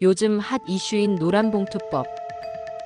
요즘 핫 이슈인 노란봉투법.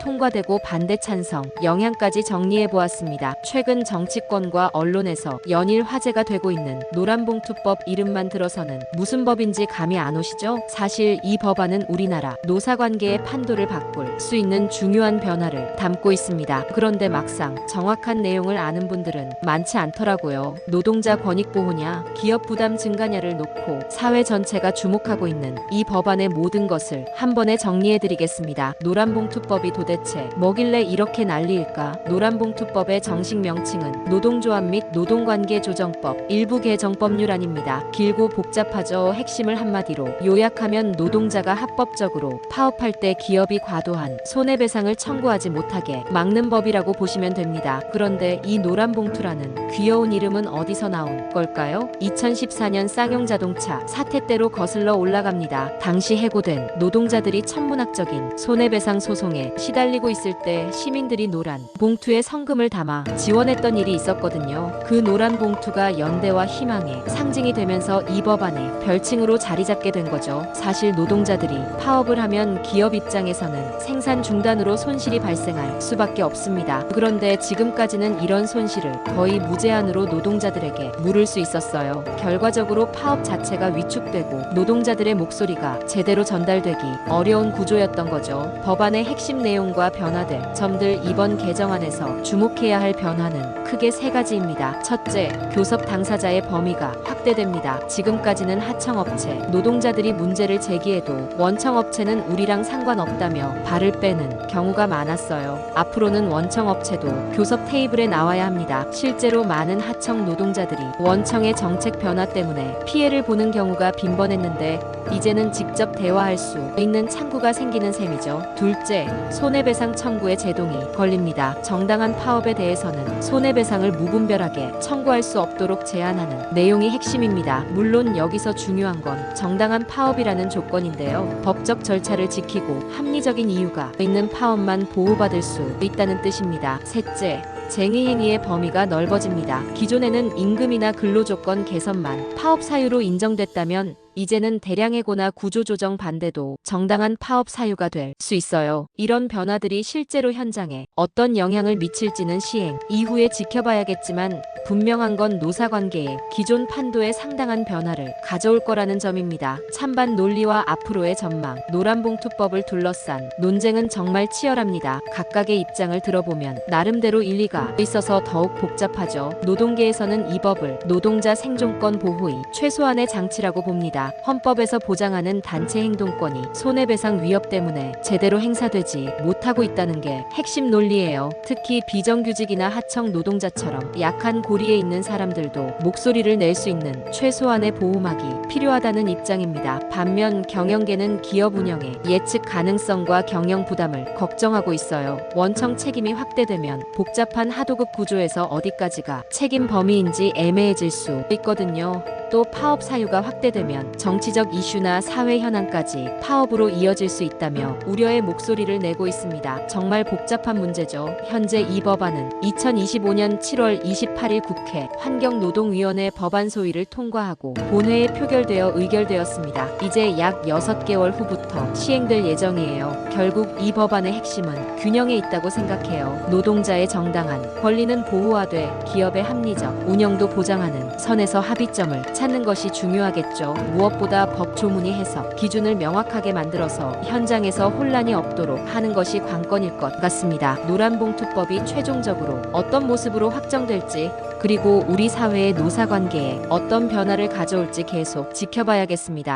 통과되고 반대 찬성, 영향까지 정리해보았습니다. 최근 정치권과 언론에서 연일 화제가 되고 있는 노란봉투법 이름만 들어서는 무슨 법인지 감이 안 오시죠? 사실 이 법안은 우리나라 노사관계의 판도를 바꿀 수 있는 중요한 변화를 담고 있습니다. 그런데 막상 정확한 내용을 아는 분들은 많지 않더라고요. 노동자 권익 보호냐, 기업 부담 증가냐를 놓고 사회 전체가 주목하고 있는 이 법안의 모든 것을 한 번에 정리해드리겠습니다. 노란봉투법이 도대체 뭐길래 이렇게 난리일까? 노란봉투법의 정식 명칭은 노동조합 및 노동관계조정법 일부 개정법률안입니다. 길고 복잡하죠. 핵심을 한마디로 요약하면 노동자가 합법적으로 파업할 때 기업이 과도한 손해배상을 청구하지 못하게 막는 법이라고 보시면 됩니다. 그런데 이 노란봉투라는 귀여운 이름은 어디서 나온 걸까요? 2014년 쌍용자동차 사태 때로 거슬러 올라갑니다. 당시 해고된 노동자들이 천문학적인 손해배상 소송에 시달리고 있을 때 시민들이 노란 봉투에 성금을 담아 지원했던 일이 있었거든요. 그 노란 봉투가 연대와 희망의 상징이 되면서 이 법안의 별칭으로 자리 잡게 된 거죠. 사실 노동자들이 파업을 하면 기업 입장에서는 생산 중단으로 손실이 발생할 수밖에 없습니다. 그런데 지금까지는 이런 손실을 거의 무제한으로 노동자들에게 물을 수 있었어요. 결과적으로 파업 자체가 위축되고 노동자들의 목소리가 제대로 전달되기 어려운 구조였던 거죠. 법안의 핵심 내용과 변화될 점들. 이번 개정안에서 주목해야 할 변화는 크게 세 가지입니다. 첫째, 교섭 당사자의 범위가 확대됩니다. 지금까지는 하청업체, 노동자들이 문제를 제기해도 원청업체는 우리랑 상관없다며 발을 빼는 경우가 많았어요. 앞으로는 원청업체도 교섭 테이블에 나와야 합니다. 실제로 많은 하청 노동자들이 원청의 정책 변화 때문에 피해를 보는 경우가 빈번했는데 이제는 직접 대화할 수 있는 창구가 생기는 셈이죠. 둘째, 손해배상 청구의 제동이 걸립니다. 정당한 파업에 대해서는 손해배상을 무분별하게 청구할 수 없도록 제한하는 내용이 핵심입니다. 물론 여기서 중요한 건 정당한 파업이라는 조건인데요. 법적 절차를 지키고 합리적인 이유가 있는 파업만 보호받을 수 있다는 뜻입니다. 셋째, 쟁의행위의 범위가 넓어집니다. 기존에는 임금이나 근로조건 개선만 파업 사유로 인정됐다면 이제는 대량해고나 구조조정 반대도 정당한 파업 사유가 될 수 있어요. 이런 변화들이 실제로 현장에 어떤 영향을 미칠지는 시행 이후에 지켜봐야겠지만 분명한 건 노사관계의 기존 판도에 상당한 변화를 가져올 거라는 점입니다. 찬반 논리와 앞으로의 전망. 노란봉투법을 둘러싼 논쟁은 정말 치열합니다. 각각의 입장을 들어보면 나름대로 일리가 있어서 더욱 복잡하죠. 노동계에서는 이 법을 노동자 생존권 보호의 최소한의 장치라고 봅니다. 헌법에서 보장하는 단체 행동권이 손해배상 위협 때문에 제대로 행사되지 못하고 있다는 게 핵심 논리예요. 특히 비정규직이나 하청 노동자처럼 약한 고리에 있는 사람들도 목소리를 낼 수 있는 최소한의 보호막이 필요하다는 입장입니다. 반면 경영계는 기업 운영의 예측 가능성과 경영 부담을 걱정하고 있어요. 원청 책임이 확대되면 복잡한 하도급 구조에서 어디까지가 책임 범위인지 애매해질 수 있거든요. 또 파업 사유가 확대되면 정치적 이슈나 사회 현안까지 파업으로 이어질 수 있다며 우려의 목소리를 내고 있습니다. 정말 복잡한 문제죠. 현재 이 법안은 2025년 7월 28일 국회 환경노동위원회 법안 소위를 통과하고 본회에 표결되어 의결되었습니다. 이제 약 6개월 후부터 시행될 예정이에요. 결국 이 법안의 핵심은 균형에 있다고 생각해요. 노동자의 정당한 권리는 보호하되 기업의 합리적 운영도 보장하는 선에서 합의점을 찾는 것이 중요하겠죠. 무엇보다 법 조문이 해석 기준을 명확하게 만들어서 현장에서 혼란이 없도록 하는 것이 관건일 것 같습니다. 노란봉투법이 최종적으로 어떤 모습으로 확정될지, 그리고 우리 사회의 노사관계에 어떤 변화를 가져올지 계속 지켜봐야겠습니다.